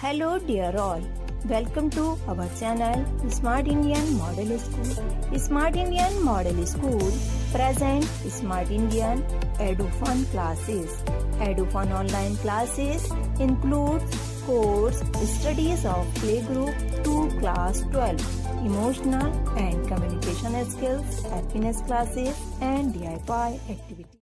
Hello dear all, welcome to our channel Smart Indian Model School. Smart Indian Model School present Smart Indian EduFun classes. EduFun online classes include course studies of playgroup to class 12, emotional and communication skills, happiness classes and DIY activities.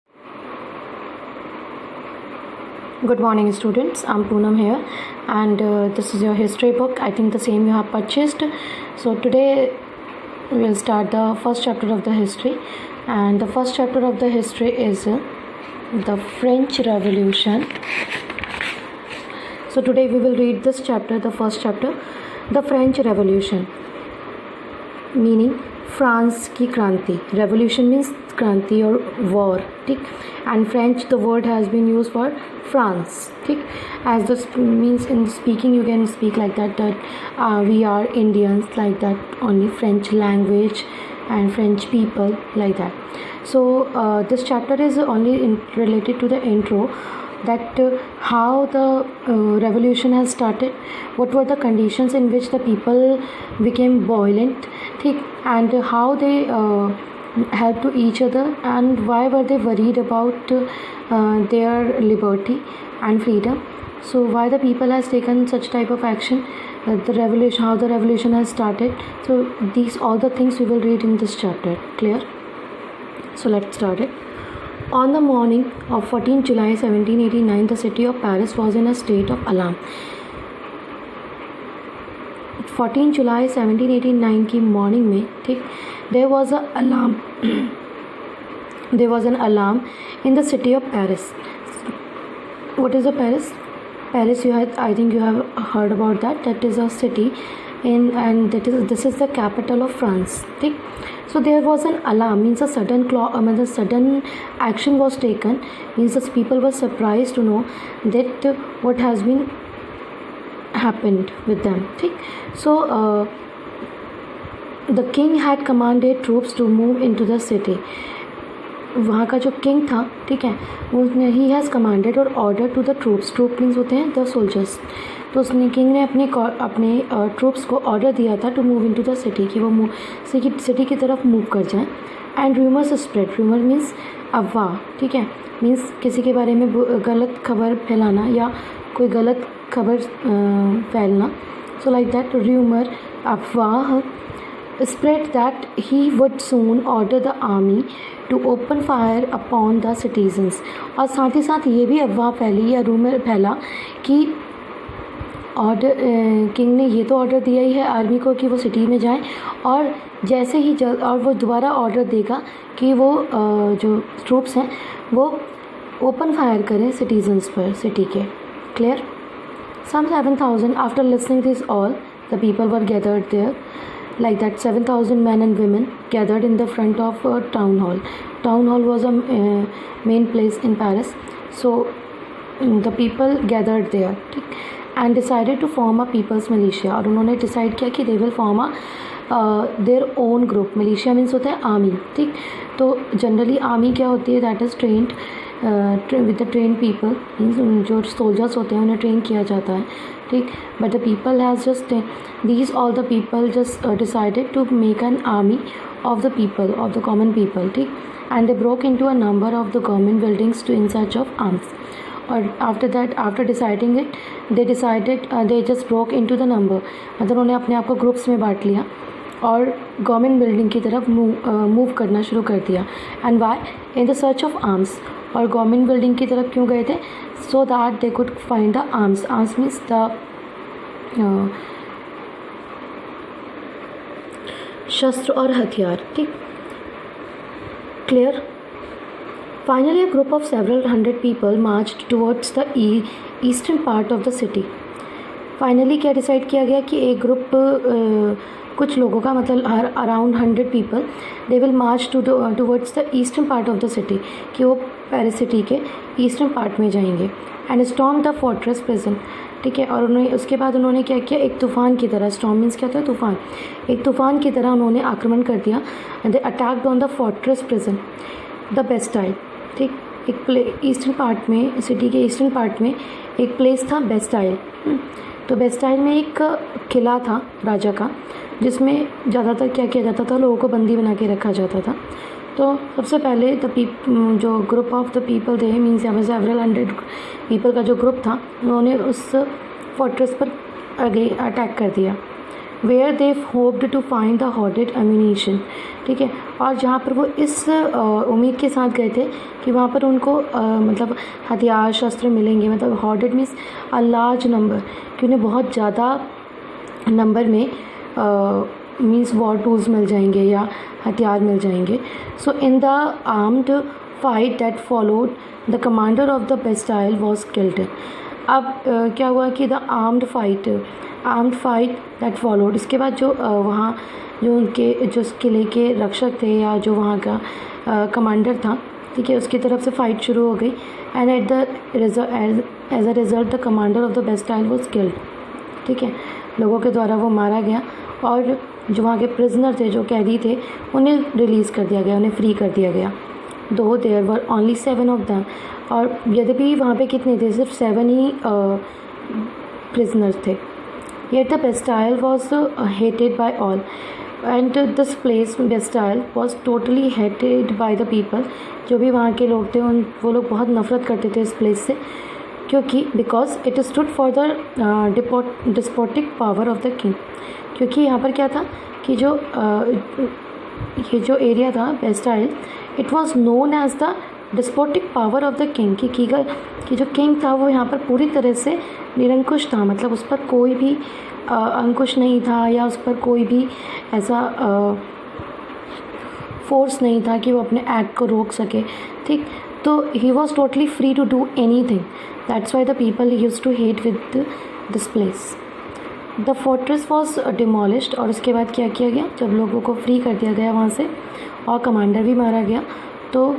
Good morning students, I'm Poonam here and this is your history book. I think the same you have purchased. So today we'll start the first chapter of the history, and the first chapter of the history is the French Revolution. So today we will read this chapter, the first chapter, the French Revolution, meaning France की क्रांति. Revolution means क्रांति or war, ठीक. And French, the word has been used for France, ठीक. As this means in speaking, you can speak like that we are Indians, like that, only French language and French people, like that. So this chapter is only related to the intro, that how the revolution has started, what were the conditions in which the people became violent, ठीक, and how they helped to each other, and why were they worried about their liberty and freedom. So why the people has taken such type of action, the revolution, how the revolution has started. So these all the things we will read in this chapter. Clear? So let's start it. On the morning of 14 July 1789, the city of Paris was in a state of alarm. 14 जुलाई 1789 की morning में, ठीक, there was an alarm in the city of Paris. What is a Paris? Paris, I think you have heard about that. That is a city and this is the capital of France, ठीक. So there was an alarm, means a sudden action was taken, means the people were surprised to know that what has been happened with them, ठीक. So the king had commanded troops to move into the city. वहाँ का जो king था, ठीक है, उसने ही has commanded और order to the troops. Troop means होते हैं द सोल्जर्स. तो उसने किंग ने अपने ट्रूप्स को ऑर्डर दिया था to move into the city, कि वो सिटी की तरफ मूव कर जाएं. And rumours spread. Rumour means अफवाह, ठीक है, मीन्स किसी के बारे में गलत खबर फैलाना या कोई गलत खबर फैलना. सो लाइक दैट रूमर, अफवाह, spread that he would soon order the army to open fire upon the citizens. और साथ ही साथ ये भी अफवाह फैली या रूमर फैला कि किंग ने ये तो ऑर्डर दिया ही है आर्मी को कि वो सिटी में जाएं, और जैसे ही और वो दोबारा ऑर्डर देगा कि वो जो ट्रूप्स हैं वो ओपन फायर करें सिटीजन्स पर, सिटी के. Clear? Some 7,000 after listening this all, the people were gathered there. Like that, 7,000 men and women gathered in the front of a town hall. Town hall was a main place in Paris. So the people gathered there, ठीक, and decided to form a people's militia. और उन्होंने decide किया कि they will form their own group. Militia means होता है army, ठीक. तो generally army क्या होती है, that is trained with the trained people, जो soldiers होते हैं उन्हें train किया जाता है, ठीक. But the people has just all the people just decided to make an army of the people, of the common people, ठीक. And they broke into a number of the government buildings in search of arms. Or after that, after deciding it, they just broke into the number. मतलब उन्होंने अपने आप को groups में बांट लिया और गवर्नमेंट बिल्डिंग की तरफ मूव करना शुरू कर दिया. And why? In the search of arms. और गवर्नमेंट बिल्डिंग की तरफ क्यों गए थे? So that they could find the arms. Arms means the शस्त्र और हथियार, ठीक. Clear? Finally, a group of several hundred people marched towards the eastern part of the city. Finally क्या डिसाइड किया गया कि एक ग्रुप कुछ लोगों का, मतलब around 100 people, they will March towards the eastern part of the city, कि वो पेरिस सिटी के ईस्टर्न पार्ट में जाएंगे. And storm the fortress prison, ठीक है. और उन्होंने उसके बाद उन्होंने क्या किया, एक तूफ़ान की तरह, स्टॉर्म मीन्स क्या होता है, तूफ़ान, एक तूफ़ान की तरह उन्होंने आक्रमण कर दिया. And they attacked on the fortress prison, the Bastille, ठीक. एक ईस्टर्न पार्ट में, सिटी के ईस्टर्न पार्ट में एक प्लेस था बेस्टाइल. तो बेस्टाइल में एक किला था राजा का, जिसमें ज़्यादातर क्या किया जाता था, लोगों को बंदी बना के रखा जाता था। तो सबसे पहले जो ग्रुप ऑफ द पीपल थे, मीन्स यहाँ पर सेवरल हंड्रेड पीपल का जो ग्रुप था, उन्होंने उस फोर्ट्रेस पर आगे अटैक कर दिया। Where they hoped to find the hoarded ammunition, ठीक है। और जहाँ पर वो इस उम्मीद के साथ गए थे कि वहाँ पर उनको मतलब हथियार शस्त्र मिलेंगे, मतलब hoarded means a large number, कि उन्हें बहुत ज़्यादा नंबर में मीन्स वॉर टूल्स मिल जाएंगे या हथियार मिल जाएंगे। So in the armed fight that followed the commander of the Bastille was killed. अब क्या हुआ कि the armed fight that followed, इसके बाद जो वहाँ जो उनके जो किले के रक्षक थे या जो वहाँ का कमांडर था, ठीक है, उसकी तरफ से फ़ाइट शुरू हो गई। And at the as a result the commander of the Bastille was killed, ठीक है, लोगों के द्वारा वो मारा गया। और जो वहाँ के प्रिजनर थे, जो कैदी थे, उन्हें रिलीज़ कर दिया गया, उन्हें फ्री कर दिया गया। Though there were only 7 of them, और यद्यपि वहाँ पे कितने थे, सिर्फ 7 ही प्रिजनर्स थे। Yet the Bastille was hated by all, and this place Bastille was totally hated by the people. जो भी वहाँ के लोग थे वो लोग बहुत नफरत करते थे इस प्लेस से, क्योंकि because it stood for the despotic power of the king. क्योंकि यहाँ पर क्या था कि ये जो एरिया था Bastille, it was known as the despotic power of the king, कि जो किंग था वो यहाँ पर पूरी तरह से निरंकुश था, मतलब उस पर कोई भी अंकुश नहीं था या उस पर कोई भी ऐसा फोर्स नहीं था कि वो अपने एक्ट को रोक सके, ठीक। तो he was totally free to do anything, that's why the people use to hate with this place. The fortress was demolished, और उसके बाद क्या किया गया, जब लोगों को फ्री कर दिया गया वहाँ से और कमांडर भी मारा गया, तो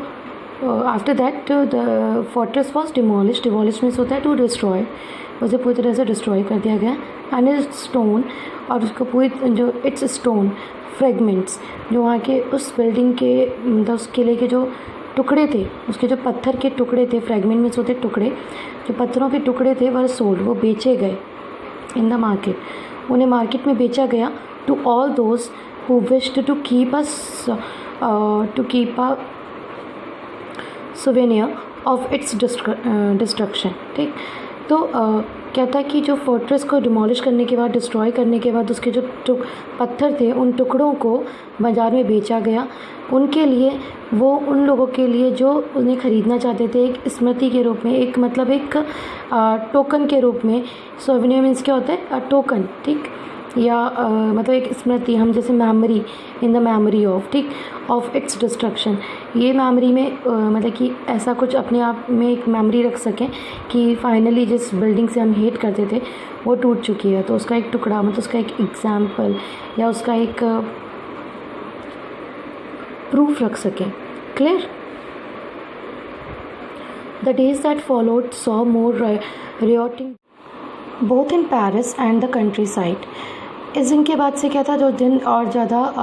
after that the fortress was demolished means होता है टू डिस्ट्रॉय, उसे पूरी तरह से डिस्ट्रॉय कर दिया गया। एंड इट्स स्टोन, और उसको पूरी जो इट्स स्टोन फ्रेगमेंट्स, जो वहाँ के उस बिल्डिंग के मतलब उस किले के जो टुकड़े थे, उसके जो पत्थर के टुकड़े थे, फ्रेगमेंट मीन्स होते टुकड़े, जो पत्थरों के टुकड़े थे वर सोल्ड, वो बेचे गए इन द मार्केट, उन्हें मार्केट में बेचा गया। To all those who wished to keep a souvenir of its destruction, ठीक। तो क्या था कि जो फोर्ट्रेस को डिमोलिश करने के बाद, डिस्ट्रॉय करने के बाद, उसके जो पत्थर थे उन टुकड़ों को बाज़ार में बेचा गया, उनके लिए, वो उन लोगों के लिए जो उन्हें ख़रीदना चाहते थे, एक स्मृति के रूप में, एक मतलब एक टोकन के रूप में। सोवेनियर मीन्स क्या होता है, टोकन, ठीक, या मतलब एक स्मृति, हम जैसे memory, in the memory of, ठीक, ऑफ इट्स डिस्ट्रक्शन। ये मेमोरी में मतलब कि ऐसा कुछ अपने आप में एक मेमोरी रख सकें कि फाइनली जिस बिल्डिंग से हम हेट करते थे वो टूट चुकी है, तो उसका एक टुकड़ा, मतलब उसका एक एग्जाम्पल या उसका एक प्रूफ रख सकें। Clear? The days that followed saw more rioting both in Paris and the countryside. इस दिन के बाद से क्या था, जो दिन और ज़्यादा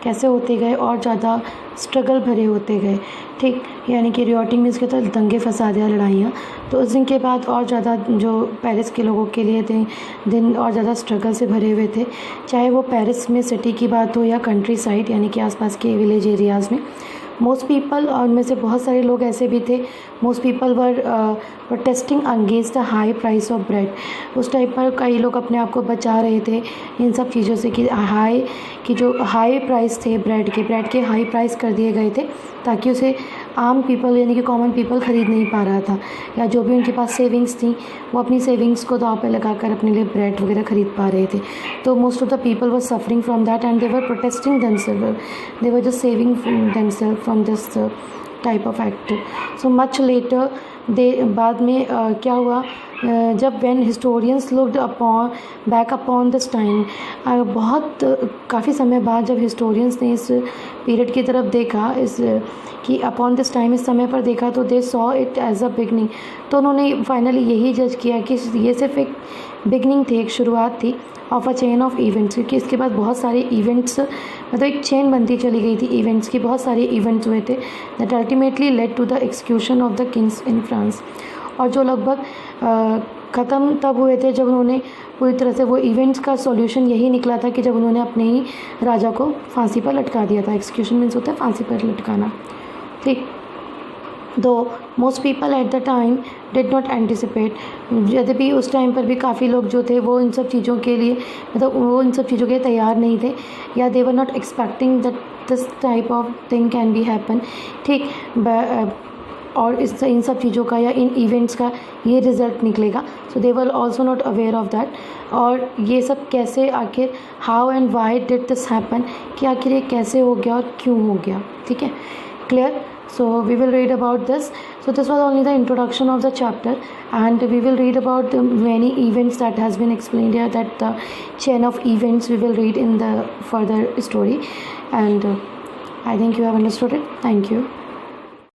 कैसे होते गए, और ज़्यादा स्ट्रगल भरे होते गए, ठीक, यानी कि रियोटिंग मीन्स क्या था, दंगे फसाद या लड़ाइयाँ। तो उस दिन के बाद और ज़्यादा जो पेरिस के लोगों के लिए दिन और ज़्यादा स्ट्रगल से भरे हुए थे, चाहे वो पेरिस में सिटी की बात हो या कंट्री साइड यानी कि आसपास के विलेज एरियाज़ में। मोस्ट पीपल, और उनमें से बहुत सारे लोग ऐसे भी थे, most people were protesting against the high price of bread. उस टाइम पर कई लोग अपने आप को बचा रहे थे इन सब चीज़ों से कि जो हाई प्राइस थे ब्रेड के हाई प्राइस कर दिए गए थे, ताकि उसे आम पीपल यानी कि कॉमन पीपल ख़रीद नहीं पा रहा था, या जो भी उनके पास सेविंग्स थी वो अपनी सेविंग्स को दांव पे लगाकर अपने लिए ब्रेड वगैरह ख़रीद पा रहे थे। तो most of the people were suffering from that and they were protesting themself, they were just saving themself from this type of act. So much later बाद में क्या हुआ, जब when historians looked back upon this time, बहुत काफ़ी समय बाद जब हिस्टोरियंस ने इस पीरियड की तरफ देखा, कि अपॉन दिस टाइम, इस समय पर देखा, तो they saw it as a beginning. तो उन्होंने फाइनली यही जज किया कि ये सिर्फ एक बिगनिंग थी, एक शुरुआत थी of a chain of events, क्योंकि इसके बाद बहुत सारे इवेंट्स, मतलब एक चेन बनती चली गई थी इवेंट्स की, बहुत सारे इवेंट्स हुए थे that ultimately led to the execution of the kings in France. और जो लगभग ख़त्म तब हुए थे जब उन्होंने पूरी तरह से वो इवेंट्स का सॉल्यूशन यही निकला था कि जब उन्होंने अपने ही राजा को फांसी पर लटका दिया था। एक्सक्यूशन मीन्स होता है फांसी पर लटकाना, ठीक। दो most people at the time did not anticipate, यद्यपि उस टाइम पर भी काफ़ी लोग जो थे वो इन सब चीज़ों के लिए मतलब वो इन सब चीज़ों के लिए तैयार नहीं थे, या they were not expecting that this type of thing can be happen, ठीक। और इन सब चीज़ों का या इन इवेंट्स का ये रिज़ल्ट निकलेगा। So they were also not aware of that. और ये सब कैसे आखिर how and why did this happen, कि आखिर ये कैसे हो गया और क्यों हो गया, ठीक है, clear. So we will read about this. So this was only the introduction of the chapter, and we will read about the many events that has been explained here, that the chain of events we will read in the further story, and I think you have understood it. Thank you.